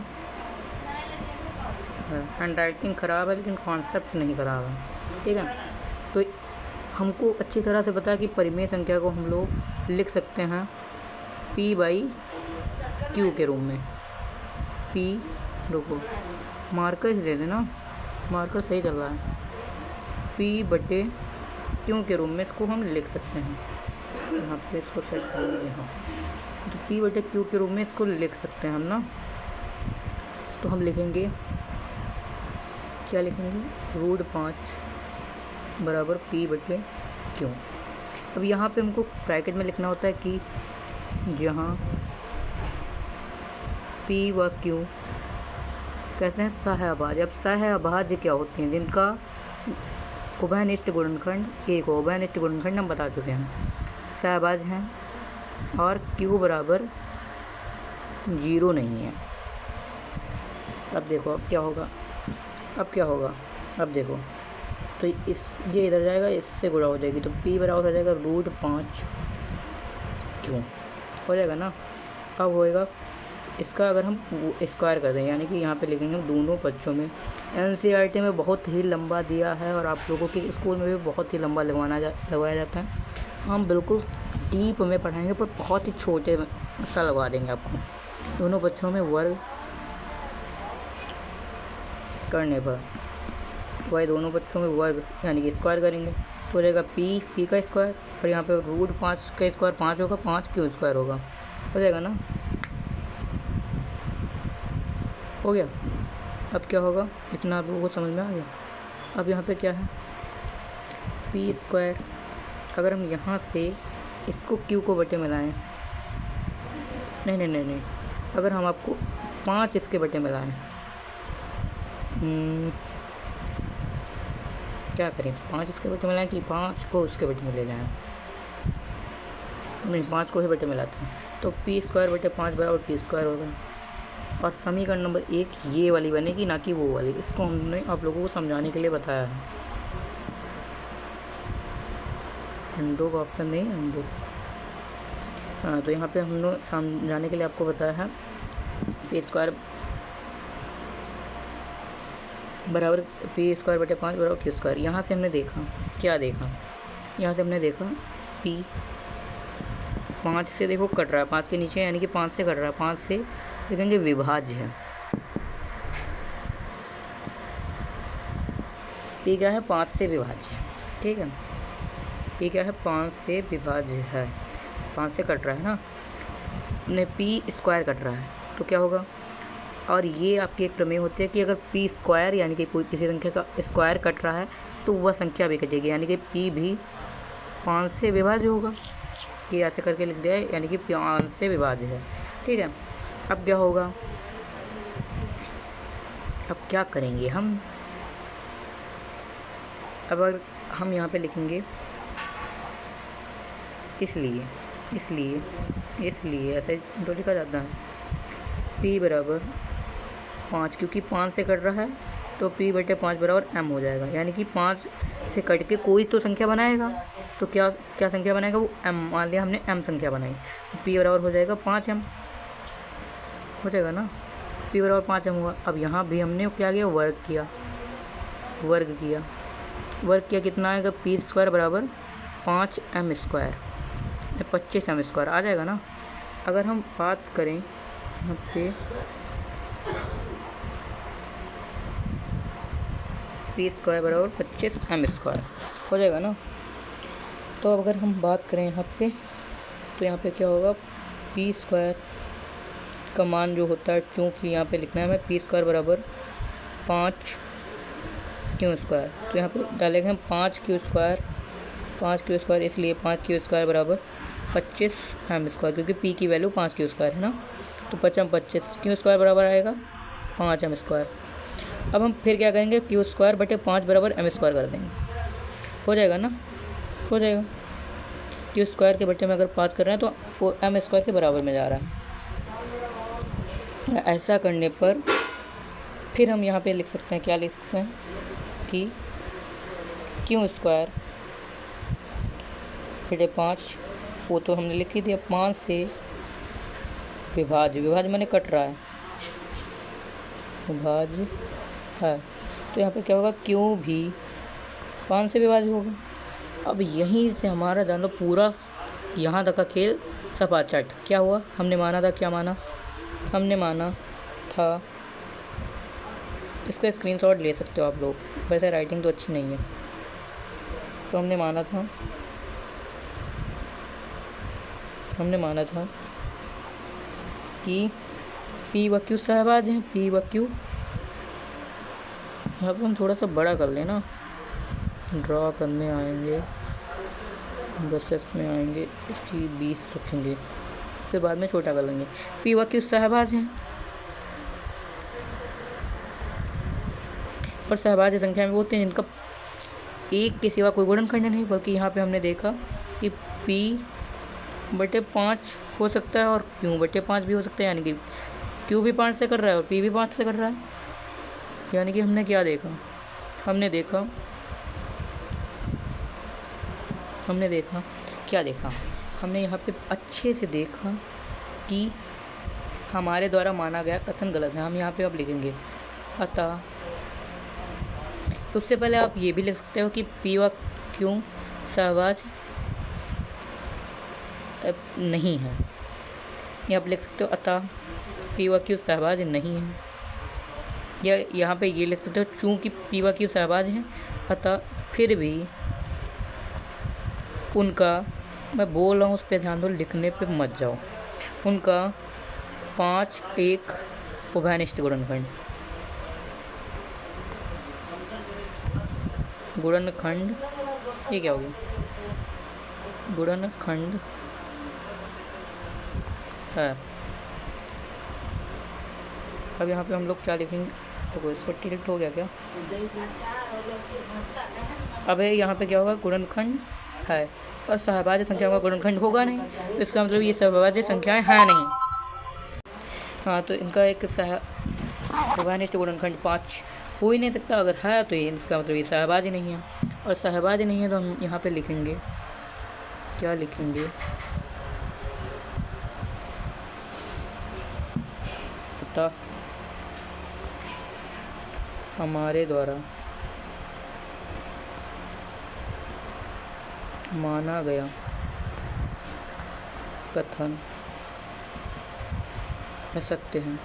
हैंड राइटिंग ख़राब है लेकिन कॉन्सेप्ट नहीं ख़राब है, ठीक है। तो हमको अच्छी तरह से पता है कि परिमेय संख्या को हम लोग लिख सकते हैं P/Q के रूप में। P, रुको मार्कर ही ले लेना, मार्कर सही चल रहा है। P/Q के रूप में इसको हम लिख सकते हैं। यहाँ पे इसको सेट करेंगे, यहाँ तो P/Q के रूप में इसको लिख सकते हैं हम ना। तो हम लिखेंगे, क्या लिखेंगे, √5 = P/Q। अब यहाँ पे हमको ब्रैकेट में लिखना होता है कि जहाँ P व Q कैसे हैं, सहअभाज्य। अब सहअभाज्य क्या होते हैं, जिनका उभयनिष्ठ गुणनखंड एक हो। उभयनिष्ठ गुणनखंड हम बता चुके हैं, सहअभाज्य हैं और Q = 0 नहीं है। अब देखो अब क्या होगा, अब देखो तो ये इधर जाएगा, इससे गुणा हो जाएगी, तो P बराबर हो जाएगा √5 Q हो जाएगा ना। अब होएगा इसका, अगर हम स्क्वायर कर दें, यानी कि यहाँ पे लिखेंगे हम दोनों पक्षों में। NCERT में बहुत ही लंबा दिया है और आप लोगों के स्कूल में भी बहुत ही लंबा लगवाया जाता है। हम बिल्कुल डीप में पढ़ाएंगे पर बहुत ही छोटे सा लगवा देंगे आपको। दोनों पक्षों में वर्ग करने पर, वही दोनों पक्षों में वर्ग यानी कि स्क्वायर करेंगे तो हो जाएगा P का स्क्वायर, और यहाँ पे √5 का स्क्वायर 5 होगा, 5Q स्क्वायर होगा, हो जाएगा ना। हो गया। अब क्या होगा, इतना आप लोगों को समझ में आ गया। अब यहाँ पे क्या है, P²। अगर हम यहाँ से इसको Q को बटे में लाएँ, नहीं, अगर हम आपको 5 इसके बटे में लाएँ, क्या करें, 5 इसके बटे में लाएँ कि 5 को उसके बटे में ले जाएँ, नहीं 5 को ही बटे में लाते हैं, तो P² / 5 = Q² होगा। और समीकरण नंबर 1 ये वाली बनेगी, ना कि वो वाली। इसको हमने आप लोगों को समझाने के लिए बताया है। अंडो का ऑप्शन नहीं है, अंडो। हाँ, तो यहाँ पे हमने समझाने के लिए आपको बताया है P² बराबर P² / 5 = Q²। यहाँ से हमने देखा, क्या देखा, यहाँ से हमने देखा P 5 से देखो कट रहा है, 5 के नीचे यानी कि 5 से कट रहा है, 5 से देखेंगे विभाज्य है। P क्या है, 5 से विभाज्य है, ठीक है। P क्या है, 5 से विभाज्य है, 5 से कट रहा है ना, P² कट रहा है तो क्या होगा। और ये आपकी एक प्रमेय होती है कि अगर P² यानी कि कोई किसी संख्या का स्क्वायर कट रहा है तो वह संख्या भी कटेगी, यानी कि P भी 5 से विभाज्य होगा। ये ऐसे करके लिख दिया है, यानी कि 5 से विभाज्य है, ठीक है। अब क्या होगा, अब क्या करेंगे हम, अब अगर हम यहाँ पे लिखेंगे इसलिए ऐसे तो लिखा जाता है P = 5, क्योंकि 5 से कट रहा है तो P/5 = M हो जाएगा, यानी कि 5 से कट के कोई तो संख्या बनाएगा, तो क्या संख्या बनाएगा वो M। मान लिया हमने M संख्या बनाई, तो P बराबर हो जाएगा 5M, हो जाएगा ना। P बराबर 5M हुआ। अब यहाँ भी हमने क्या किया, वर्ग किया, वर्ग किया कितना आएगा, पी स्क्वायर बराबर 5m², 25m² आ जाएगा ना। अगर हम बात करें यहाँ पे पी स्क्वायर बराबर 25m² हो जाएगा ना। तो अगर हम बात करें यहाँ पे, तो यहाँ पे क्या होगा, पी स्क्वायर का मान जो होता है, चूँकि यहाँ पे लिखना है हमें पी स्क्वायर बराबर 5q², तो यहाँ पे डालेंगे हम 5q², इसलिए 5q² बराबर 25m², क्योंकि p की वैल्यू 5q² है ना। तो 25 q² बराबर आएगा 5m²। अब हम फिर क्या करेंगे, q² बटे 5 बराबर m² कर देंगे, हो जाएगा ना, हो जाएगा। q² के बटे में अगर 5 कर रहे हैं तो वो m² के बराबर में जा रहा है। ऐसा करने पर फिर हम यहाँ पे लिख सकते हैं, क्या लिख सकते हैं कि q² बटे 5, वो तो हमने लिख ही दिया, 5 से विभाज्य मैंने कट रहा है, विभाज्य है, तो यहाँ पे क्या होगा, q भी 5 से विभाज्य होगा। अब यहीं से हमारा जान लो पूरा यहाँ तक का खेल सपाचट। क्या हुआ, हमने माना था, क्या माना, हमने माना था, इसका स्क्रीनशॉट ले सकते हो आप लोग, वैसे राइटिंग तो अच्छी नहीं है। तो हमने माना था कि P व Q सहभाज्य हैं, P व Q। यहाँ पर हम थोड़ा सा बड़ा कर लेना, ड्रा करने आएंगे, ब्रशेस में आएंगे, इसकी 20 रखेंगे, फिर बाद में छोटा कर लेंगे। P व Q सहभाज्य हैं, पर सहभाज्य संख्या में वो होते हैं जिनका एक के सिवा कोई गुणनखंड नहीं, बल्कि यहाँ पे हमने देखा कि P बटे 5 हो सकता है और Q बटे 5 भी हो सकता है, यानी कि Q भी 5 से कर रहा है और P भी 5 से कर रहा है। यानी कि हमने क्या देखा, हमने देखा क्या देखा, हमने यहाँ पे अच्छे से देखा कि हमारे द्वारा माना गया कथन गलत है। हम यहाँ पे अब लिखेंगे अतः, तो उससे पहले आप ये भी लिख सकते हो कि P व Q सहभाज्य नहीं है, ये आप लिख सकते हो अतः P व Q सहभाज्य नहीं है, या यहाँ पे ये लिख सकते हो चूँकि P व Q सहभाज्य हैं अतः फिर भी उनका, मैं बोल रहा हूँ उस पर ध्यान दो, लिखने पे मत जाओ, उनका 5-1 उभयनिष्ठ गुणनखंड ये क्या हो गया, गुणनखंड है। अब यहाँ पे हम लोग क्या लिखेंगे, तो इस पर टिल्ट हो गया क्या, अब यहाँ पे क्या होगा, गुणनखंड है और सहभाज्य संख्या का गुणनखंड होगा नहीं, तो इसका मतलब ये सहभाज्य संख्याएं हैं नहीं। हाँ, तो इनका एक उभयनिष्ठ गुणनखंड 5 हो ही नहीं सकता, अगर है तो ये इसका मतलब ये सहभाज्य नहीं है, और सहभाज्य नहीं है तो हम यहाँ पे लिखेंगे, क्या लिखेंगे, अतः हमारे द्वारा माना गया कथन असत्य है।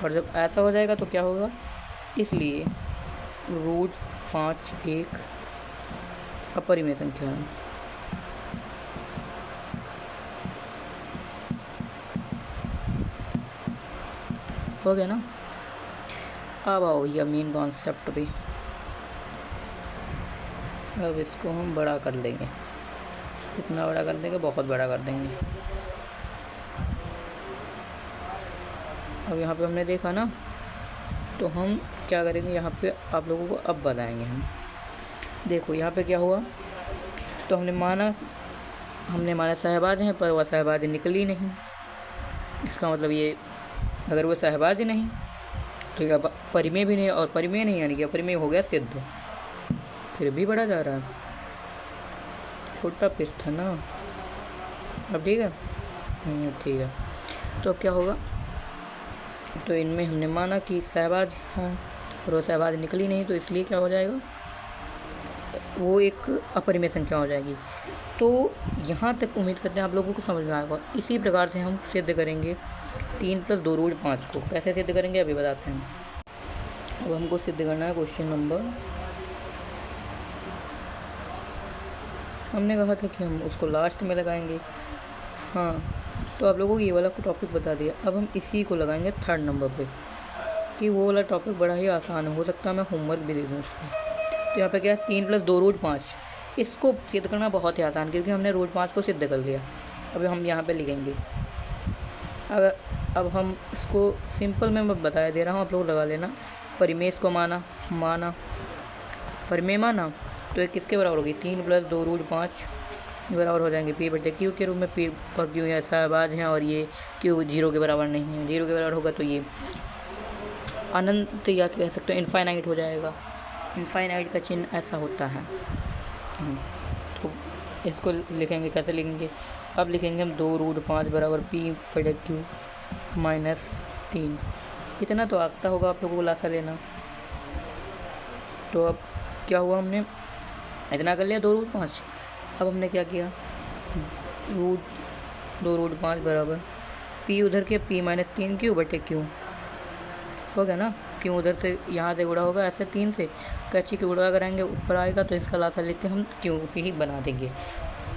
और जब ऐसा हो जाएगा तो क्या होगा, इसलिए √5 एक अपरिमेय संख्या है। हो गया ना। अब आओ ये मेन कॉन्सेप्ट पे, अब इसको हम बड़ा कर देंगे, कितना बड़ा कर देंगे, बहुत बड़ा कर देंगे। अब यहाँ पे हमने देखा ना, तो हम क्या करेंगे, यहाँ पे आप लोगों को अब बताएंगे हम। देखो यहाँ पे क्या हुआ, तो हमने माना सहभाज्य हैं, पर वह सहभाज्य निकली नहीं। इसका मतलब ये, अगर वो सहभाज्य नहीं तो ये परिमेय भी नहीं, और परिमेय नहीं यानी कि अपरिमेय हो गया सिद्ध। फिर भी बढ़ा जा रहा है, छोटा पीस था ना। अब ठीक है, ठीक है। तो अब क्या होगा, तो इनमें हमने माना कि सहभाज्य है और वो सहबाज निकली नहीं, तो इसलिए क्या हो जाएगा, वो एक अपरिमेय संख्या हो जाएगी। तो यहाँ तक उम्मीद करते हैं आप लोगों को समझ में आएगा। इसी प्रकार से हम सिद्ध करेंगे 3 + 2 रूट 5 को। कैसे सिद्ध करेंगे अभी बताते हैं। अब हमको सिद्ध करना है क्वेश्चन नंबर, हमने कहा था कि हम उसको लास्ट में लगाएंगे। हाँ, तो आप लोगों को ये वाला टॉपिक बता दिया। अब हम इसी को लगाएंगे 3rd नंबर पे, कि वो वाला टॉपिक बड़ा ही आसान हो सकता है मैं होमवर्क भी दे दूँ उसको। तो यहाँ पे क्या है, 3 + 2 रूट 5, इसको सिद्ध करना बहुत ही आसान, क्योंकि हमने रूट 5 को सिद्ध कर लिया। अब हम यहाँ पे लिखेंगे, अगर अब हम इसको सिंपल में मैं बता दे रहा हूँ, आप लोग लगा लेना। परिमेय को माना परिमेय माना, तो ये किसके बराबर होगी, 3 + 2 रूट 5 बराबर हो जाएंगे P/Q के रूप में। P और Q यहाँ सहबाज हैं और ये Q 0 के बराबर नहीं है। 0 के बराबर होगा तो ये अनंत या कह सकते हो इनफाइनाइट हो जाएगा। इनफाइनाइट का चिन्ह ऐसा होता है। तो इसको लिखेंगे, कैसे लिखेंगे, अब लिखेंगे हम 2 रूट 5 बराबर P/Q - 3। इतना तो आता होगा आप लोगों को लासा लेना। तो अब क्या हुआ, हमने इतना कर लिया 2 रूट 5। अब हमने क्या किया, 2 रूट 5 बराबर P उधर के P - 3 Q/Q हो गया ना। क्यों उधर से यहाँ से गुणा होगा ऐसे 3 से, कैची के गुणा कराएंगे ऊपर आएगा, तो इसका लासा लेके हम Q ही बना देंगे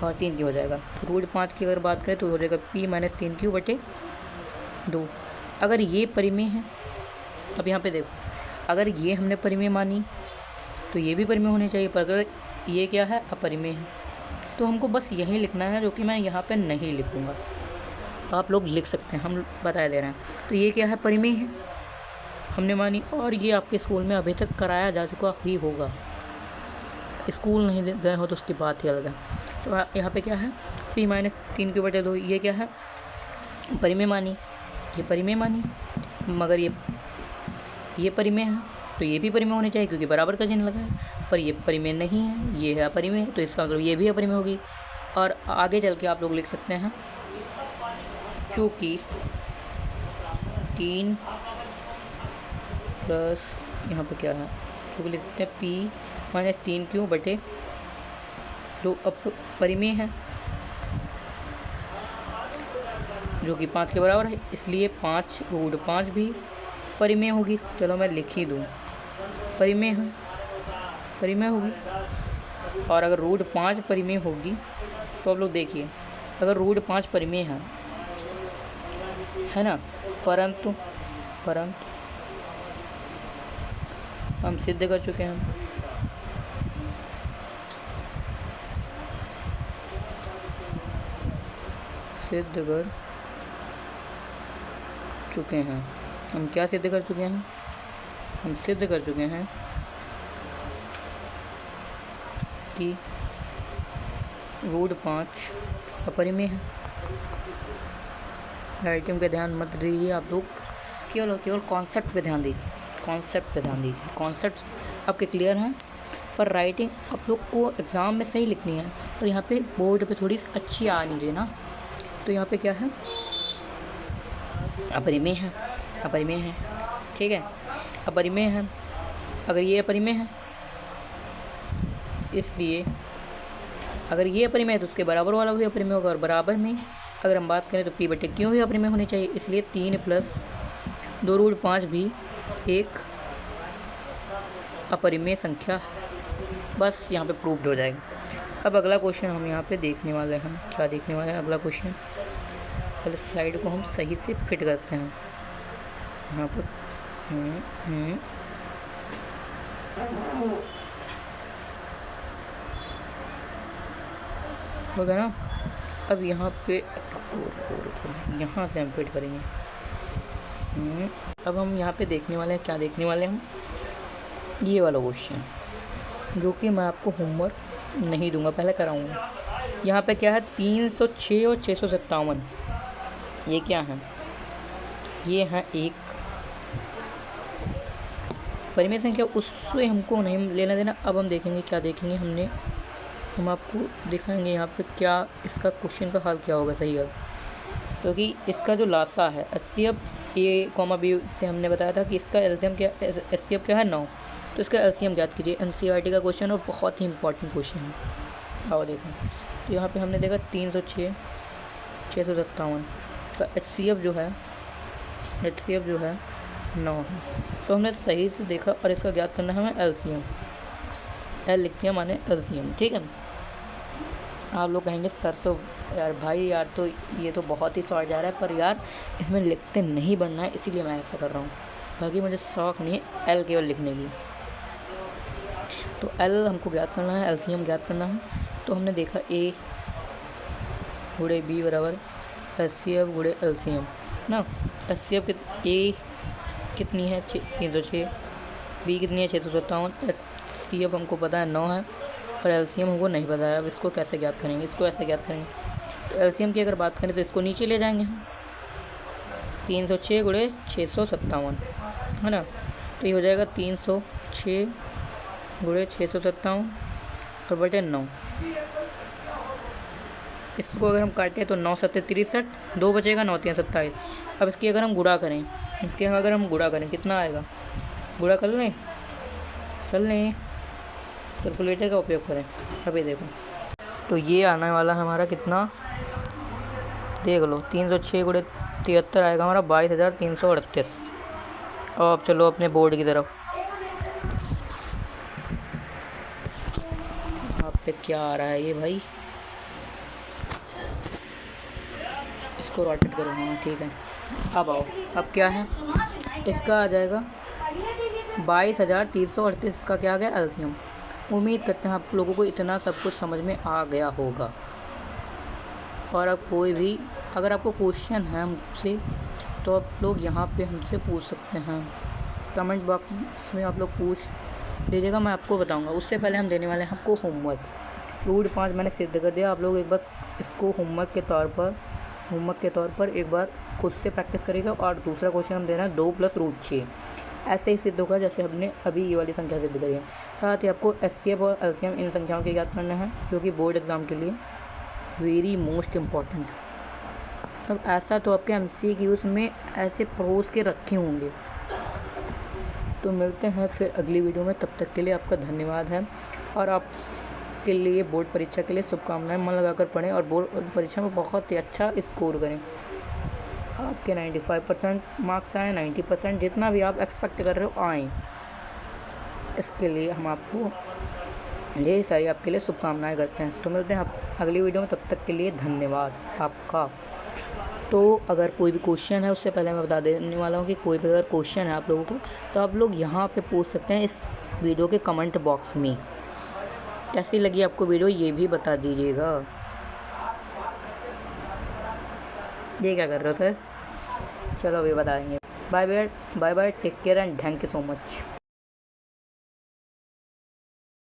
और 3 Q हो जाएगा। तो रूट 5 की अगर बात करें तो हो जाएगा P - 3 Q/2। अगर ये परिमेय है, अब यहाँ पे देखो, अगर ये हमने परिमेय मानी तो ये भी परिमेय होनी चाहिए, पर अगर ये क्या है, अपरिमेय है, तो हमको बस यही लिखना है, जो कि मैं यहाँ पे नहीं लिखूँगा। तो आप लोग लिख सकते हैं, हम बता दे रहे हैं। तो ये क्या है, परिमेय है, हमने मानी, और ये आपके स्कूल में अभी तक कराया जा चुका ही होगा। स्कूल नहीं गए हो तो उसकी बात ही अलग है। तो यहाँ पे क्या है, P - 3 Q/2, ये क्या है, परिमेय मानी, ये परिमेय मानी, मगर ये परिमेय है, तो ये भी परिमेय होनी चाहिए क्योंकि बराबर का चिन्ह लगा है। पर ये परिमेय नहीं है, ये है अपरिमेय, तो इसका मतलब ये भी अपरिमेय होगी। और आगे चल के आप लोग लिख सकते हैं, क्योंकि 3 प्लस यहाँ पे क्या है, क्योंकि लिख सकते हैं P - 3 Q/2 अपरिमेय है, जो कि 5 के बराबर है, इसलिए 5 रूट 5 भी परिमेय होगी। चलो मैं लिख ही दूँ, परिमेय है, परिमेय होगी। और अगर रूट 5 परिमेय होगी तो आप लोग देखिए, अगर रूट 5 परिमेय है ना, परंतु हम सिद्ध कर चुके हैं, हम क्या सिद्ध कर चुके हैं, हम सिद्ध कर चुके हैं कि रूट 5 अपरिमेय है। राइटिंग पे ध्यान मत दीजिए आप लोग, केवल कॉन्सेप्ट पे ध्यान दीजिए। कॉन्सेप्ट आपके क्लियर हैं, पर राइटिंग आप लोग को एग्ज़ाम में सही लिखनी है, और यहाँ पे बोर्ड पे थोड़ी अच्छी आ नहीं रही ना। तो यहाँ पे क्या है, अपरिमेय है, ठीक है, अपरिमेय है। अगर ये अपरिमेय है, इसलिए अगर ये अपरिमेय है तो उसके बराबर वाला भी अपरिमेय होगा, और बराबर में अगर हम बात करें तो P/Q भी अपरिमेय होनी चाहिए, इसलिए 3 + 2 रूट 5 भी एक अपरिमेय संख्या है। बस यहाँ पे प्रूव्ड हो जाएगा। अब अगला क्वेश्चन हम यहाँ पे देखने वाले हैं, क्या देखने वाले हैं अगला क्वेश्चन। पहले स्लाइड को हम सही से फिट करते हैं यहाँ पर। हो गया ना। अब यहाँ पे यहाँ से हम फिट करेंगे। अब हम यहाँ पे देखने वाले हैं, क्या देखने वाले हैं, ये वाला क्वेश्चन, जो कि मैं आपको होमवर्क नहीं दूंगा, पहले कराऊंगा। यहाँ पे क्या है, 306 और 657, ये क्या है, ये है एक परिमेय संख्या, उससे हमको नहीं लेना देना। अब हम देखेंगे, क्या देखेंगे, हम आपको दिखाएंगे यहाँ पे क्या इसका क्वेश्चन का हाल क्या होगा, सही है, क्योंकि इसका जो लासा है 80। अब ए कॉमा बी से हमने बताया था कि इसका एलसीएम क्या, एचसीएफ क्या है 9, तो इसका एलसीएम ज्ञात कीजिए। एनसीईआरटी का क्वेश्चन और बहुत ही इंपॉर्टेंट क्वेश्चन है। आओ देखो, तो यहाँ पे हमने देखा 306 657 का एचसीएफ जो है 9 है, तो हमने सही से देखा और इसका ज्ञात करना है हमें एलसीएम। एल लिखते हैं माने एलसीएम, ठीक है। आप लोग कहेंगे सर तो यार भाई यार तो ये तो बहुत ही शॉर्ट जा रहा है, पर यार इसमें लिखते नहीं बनना है, इसीलिए मैं ऐसा कर रहा हूँ। बाकी मुझे शौक नहीं है एल केवल लिखने की। तो एल हमको ज्ञात करना है, एलसीएम ज्ञात करना है। तो हमने देखा ए गुणे बी बराबर एचसीएफ गुणे एलसीएम ना। एचसीएफ ए कितनी है 306, बी कितनी है 657, एचसीएफ हमको पता है 9 है और एलसीएम हमको नहीं पता है। अब इसको कैसे ज्ञात करेंगे, इसको ऐसे ज्ञात करेंगे। तो एलसीएम की अगर बात करें तो इसको नीचे ले जाएंगे हम, 306 गुणे 657 है ना। तो ये हो जाएगा 306 गुणे 657 और बटे 9। इसको अगर हम काटें तो 9 7 63, 2 बचेगा, 9 3 27। अब इसकी अगर हम गुणा करें, कितना आएगा, गुणा कर लें कैलकुलेटर का उपयोग करें। अभी देखो, तो ये आने वाला है हमारा कितना, देख लो 306 गुणे 73 आएगा हमारा 22,338। और अब चलो अपने बोर्ड की तरफ। आप पे क्या आ रहा है ये भाई, इसको रोटेट करो। हाँ ठीक है, अब आओ, अब क्या है, इसका आ जाएगा 22,338। इसका क्या आ गया एलसीएम। उम्मीद करते हैं आप लोगों को इतना सब कुछ समझ में आ गया होगा। और अब कोई भी अगर आपको क्वेश्चन है हमसे तो आप लोग यहाँ पे हमसे पूछ सकते हैं, कमेंट बॉक्स में आप लोग पूछ लीजिएगा, मैं आपको बताऊँगा। उससे पहले हम देने वाले हैं आपको होमवर्क। रूट 5 मैंने सिद्ध कर दिया, आप लोग एक बार इसको होमवर्क के तौर पर एक बार खुद से प्रैक्टिस करिएगा। और दूसरा क्वेश्चन हम दे रहे हैं 2 + रूट 6, ऐसे ही सिद्ध होगा जैसे हमने अभी ये वाली संख्या सिद्ध करी है। साथ ही आपको एचसीएफ और एलसीएम इन संख्याओं के याद करना है, जो कि बोर्ड एग्ज़ाम के लिए वेरी मोस्ट इम्पॉर्टेंट। तब ऐसा तो आपके एमसीक्यूज़ में ऐसे परोस के रखे होंगे। तो मिलते हैं फिर अगली वीडियो में, तब तक के लिए आपका धन्यवाद है। और आपके लिए बोर्ड परीक्षा के लिए शुभकामनाएं। मन लगाकर पढ़ें और बोर्ड परीक्षा में बहुत ही अच्छा स्कोर करें। आपके 95% मार्क्स आए, 90% जितना भी आप एक्सपेक्ट कर रहे हो आएँ। इसके लिए हम आपको ये सारी आपके लिए शुभकामनाएं करते हैं। तो मिलते हैं अगली वीडियो में, तब तक के लिए धन्यवाद आपका। तो अगर कोई भी क्वेश्चन है, उससे पहले मैं बता देने वाला हूँ कि कोई भी अगर क्वेश्चन है आप लोगों को, तो आप लोग यहाँ पे पूछ सकते हैं इस वीडियो के कमेंट बॉक्स में। कैसी लगी आपको वीडियो ये भी बता दीजिएगा। ये क्या कर रहे हो सर, चलो अभी बताएंगे। Bye bye, take care and thank you so much.